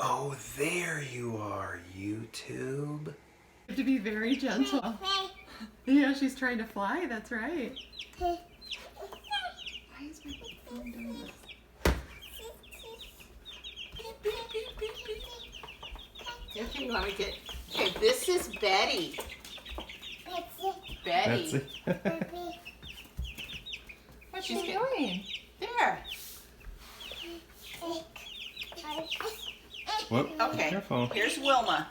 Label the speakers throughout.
Speaker 1: Oh, there you are, YouTube.
Speaker 2: You have to be very gentle. Yeah, she's trying to fly, that's right. Why is my phone doing this?
Speaker 3: Okay, you want me to get... Okay, this is Betty. Betty.
Speaker 2: What's she doing?
Speaker 3: There.
Speaker 1: Whoop,
Speaker 3: Okay,
Speaker 1: careful.
Speaker 3: here's Wilma.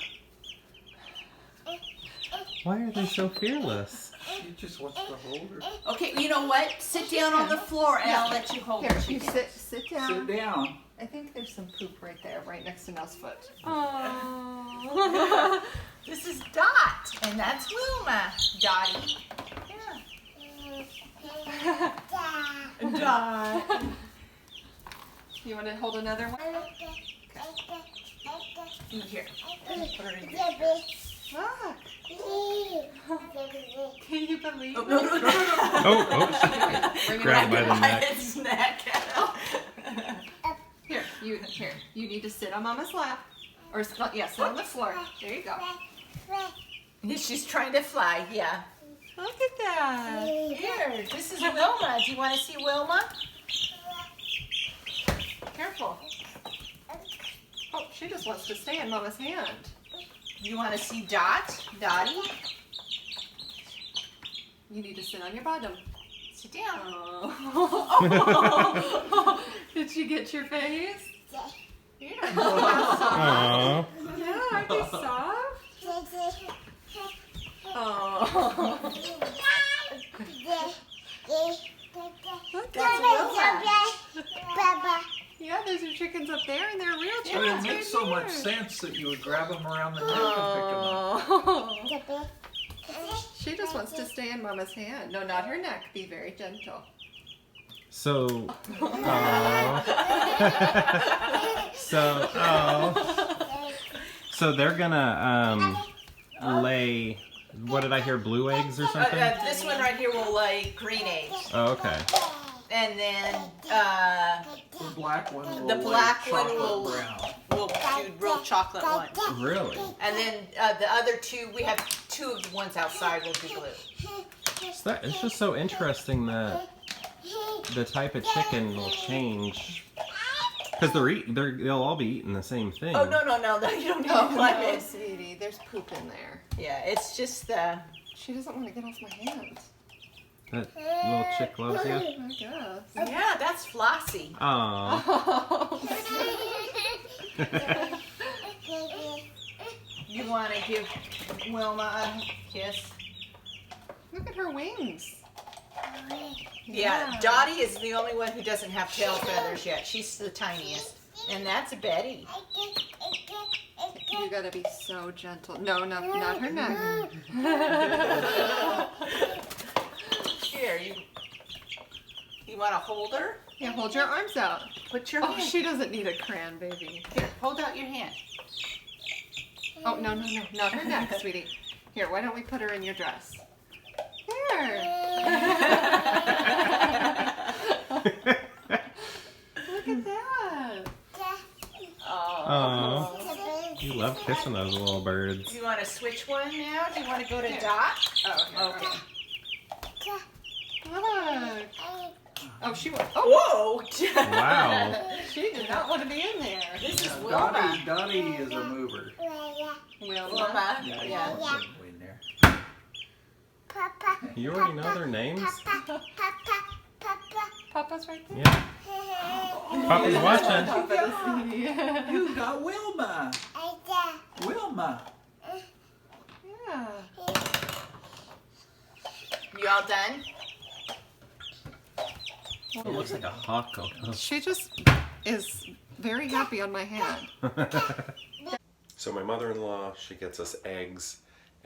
Speaker 1: Why are they so fearless?
Speaker 4: She just wants to hold her.
Speaker 3: Okay, you know what? Sit down on the floor and I'll let you hold
Speaker 2: Here,
Speaker 3: her.
Speaker 2: you sit down.
Speaker 4: Sit down.
Speaker 2: I think there's some poop right there, right next to Nell's foot. Oh.
Speaker 3: This is Dot, and that's Wilma. Dottie.
Speaker 2: Dot. You want to hold another one?
Speaker 3: Here. Put her in here.
Speaker 2: Look. Can you believe
Speaker 3: Oh, no, no, no, no, no.
Speaker 1: Oh, grab by the neck.
Speaker 3: Its neck.
Speaker 2: Here, you need to sit on Mama's lap. Or, yeah, sit on the floor. There you go.
Speaker 3: She's trying to fly, yeah.
Speaker 2: Look at that.
Speaker 3: Here, this is Wilma. Do you want to see Wilma?
Speaker 2: Careful. Oh, she just wants to stay in Mama's hand.
Speaker 3: You want to see Dot? Dottie?
Speaker 2: You need to sit on your bottom.
Speaker 3: Sit down.
Speaker 2: Oh. Did she get your face?
Speaker 3: Here.
Speaker 1: Aww.
Speaker 2: Yeah, aren't they soft? Oh. Look,
Speaker 3: That's Wilma.
Speaker 2: yeah, there's some chickens up there, and they're real
Speaker 4: Well,
Speaker 2: chickens
Speaker 4: it
Speaker 2: right
Speaker 4: makes so
Speaker 2: here.
Speaker 4: much sense that you would grab them around the neck and
Speaker 2: Oh. She just wants to stay in Mama's hand. No, not her neck. Be very gentle.
Speaker 1: So, so they're gonna lay. What did I hear? Blue eggs or something?
Speaker 3: This one right here will lay green eggs.
Speaker 1: Oh, okay.
Speaker 3: And then
Speaker 4: pick them. The black one will
Speaker 3: the black
Speaker 4: lay
Speaker 3: one
Speaker 4: chocolate
Speaker 3: will
Speaker 4: brown.
Speaker 3: do real chocolate one.
Speaker 1: Really?
Speaker 3: And then the other two, we have two of the ones outside will be blue.
Speaker 1: It's just so interesting that the type of chicken will change. Because they'll all be eating the same thing.
Speaker 3: Oh, no, you don't need to
Speaker 2: Oh,
Speaker 3: climb
Speaker 2: no,
Speaker 3: it.
Speaker 2: sweetie. There's poop in there.
Speaker 3: Yeah, it's just the...
Speaker 2: She doesn't want to get off my hand.
Speaker 1: That little chick loves you.
Speaker 2: I guess.
Speaker 3: Yeah, that's Flossie.
Speaker 1: Aww.
Speaker 3: You want to give Wilma a kiss?
Speaker 2: Look at her wings.
Speaker 3: Yeah, Dottie is the only one who doesn't have tail feathers yet. She's the tiniest. And that's Betty.
Speaker 2: You gotta be so gentle. No, not her neck.
Speaker 3: Here, you want to hold her?
Speaker 2: Yeah, hold your arms out.
Speaker 3: Put your
Speaker 2: Oh,
Speaker 3: hand.
Speaker 2: she doesn't need a crayon, baby.
Speaker 3: Here, hold out your hand.
Speaker 2: Oh, no, not her neck, sweetie. Here, why don't we put her in your dress? There. Look at that.
Speaker 1: Aww. You love kissing those little birds.
Speaker 3: Do you want to switch one now? Do you want to go to Dot?
Speaker 2: Oh,
Speaker 3: Okay.
Speaker 2: Look. Oh, she went. Oh,
Speaker 3: Whoa!
Speaker 1: Wow.
Speaker 2: she did not want to be in there.
Speaker 3: This is Wilma.
Speaker 4: Dottie is a mover.
Speaker 3: Wilma.
Speaker 4: Yeah,
Speaker 3: Yeah.
Speaker 4: you want them in there.
Speaker 1: You already know their names?
Speaker 2: Papa's right there.
Speaker 1: Yeah. Papa's watching.
Speaker 2: Yeah.
Speaker 4: You got Wilma. Wilma.
Speaker 2: Yeah.
Speaker 3: You all done?
Speaker 1: It looks like a hawk almost.
Speaker 2: She just is very happy on my hand.
Speaker 1: So my mother-in-law, she gets us eggs,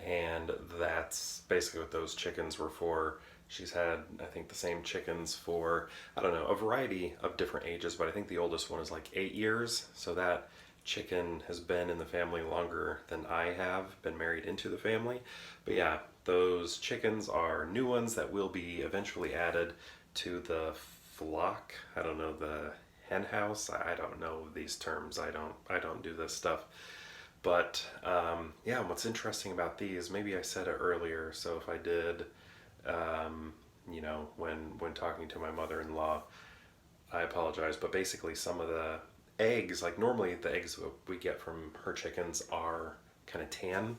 Speaker 1: and that's basically what those chickens were for. She's had, I think, the same chickens for, I don't know, a variety of different ages, but I think the oldest one is like 8 years. So that chicken has been in the family longer than I have been married into the family. But yeah, those chickens are new ones that will be eventually added to the flock. I don't know, the hen house. I don't know these terms. I don't do this stuff. But yeah, what's interesting about these, maybe I said it earlier, so if I did, you know, when talking to my mother-in-law, I apologize, but basically some of the eggs, like normally the eggs we get from her chickens are kind of tan,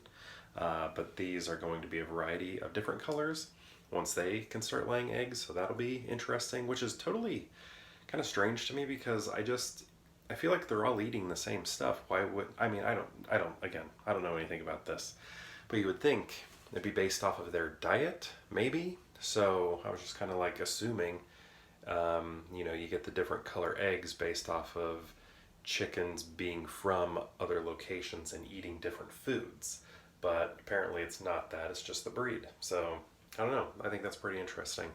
Speaker 1: but these are going to be a variety of different colors once they can start laying eggs, so that'll be interesting, which is totally kind of strange to me because I feel like they're all eating the same stuff. Why would I mean I don't know anything about this, but you would think it'd be based off of their diet, maybe. So I was just kind of like assuming, you know, you get the different color eggs based off of chickens being from other locations and eating different foods. But apparently it's not that, it's just the breed. So I don't know. I think that's pretty interesting.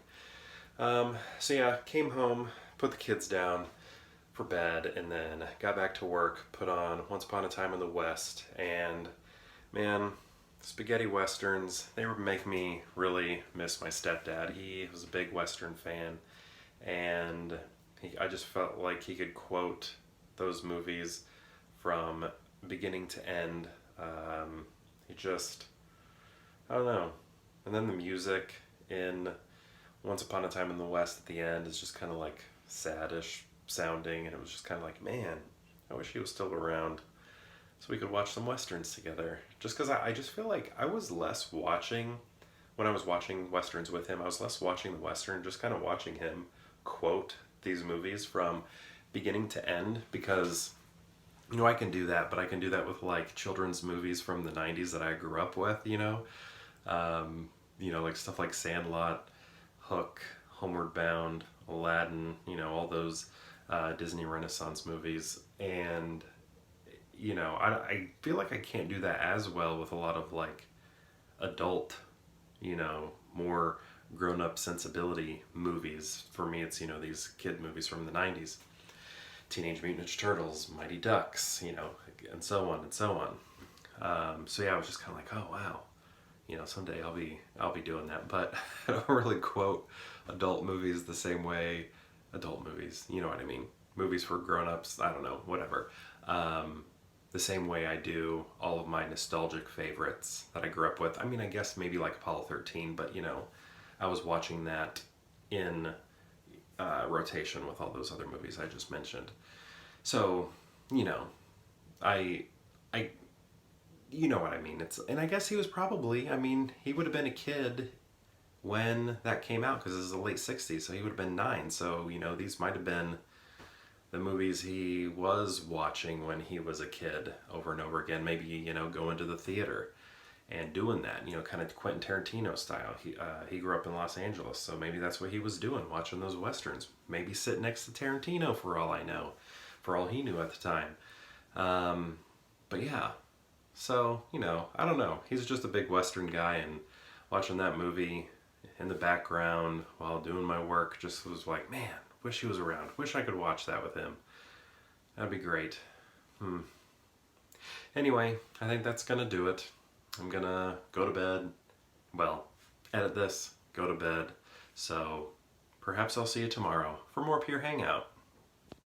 Speaker 1: So yeah, came home, put the kids down for bed, and then got back to work, put on Once Upon a Time in the West, and man, spaghetti westerns, they would make me really miss my stepdad. He was a big western fan, and I just felt like he could quote those movies from beginning to end. He just, I don't know. And then the music in Once Upon a Time in the West at the end is just kind of like saddish sounding, and it was just kind of like, man, I wish he was still around so we could watch some westerns together. Just because I just feel like I was less watching, when I was watching westerns with him, I was less watching the western, just kind of watching him quote these movies from beginning to end, because you know I can do that, but I can do that with like children's movies from the 90s that I grew up with, you know, like stuff like Sandlot, Hook, Homeward Bound, Aladdin, you know, all those Disney Renaissance movies. And, you know, I feel like I can't do that as well with a lot of like adult, you know, more grown-up sensibility movies. For me, it's, you know, these kid movies from the 90s. Teenage Mutant Ninja Turtles, Mighty Ducks, you know, and so on and so on. So yeah, I was just kind of like, oh wow, you know, someday I'll be doing that. But I don't really quote adult movies the same way. Adult movies, you know what I mean? Movies for grown-ups, I don't know, whatever. The same way I do all of my nostalgic favorites that I grew up with. I mean, I guess maybe like Apollo 13, but you know, I was watching that in rotation with all those other movies I just mentioned. So, you know, I, you know what I mean. And I guess he was probably, I mean, he would have been a kid when that came out because it was the late 60s, so he would have been 9. So, you know, these might have been the movies he was watching when he was a kid over and over again. Maybe, you know, going to the theater and doing that, you know, kind of Quentin Tarantino style. He grew up in Los Angeles, so maybe that's what he was doing, watching those westerns. Maybe sit next to Tarantino for all I know, for all he knew at the time. But yeah, so, you know, I don't know. He's just a big western guy, and watching that movie in the background while doing my work just was like, man, wish he was around. Wish I could watch that with him. That'd be great. Anyway, I think that's gonna do it. I'm gonna go to bed. Well, edit this, go to bed. So perhaps I'll see you tomorrow for more Pure Hangout.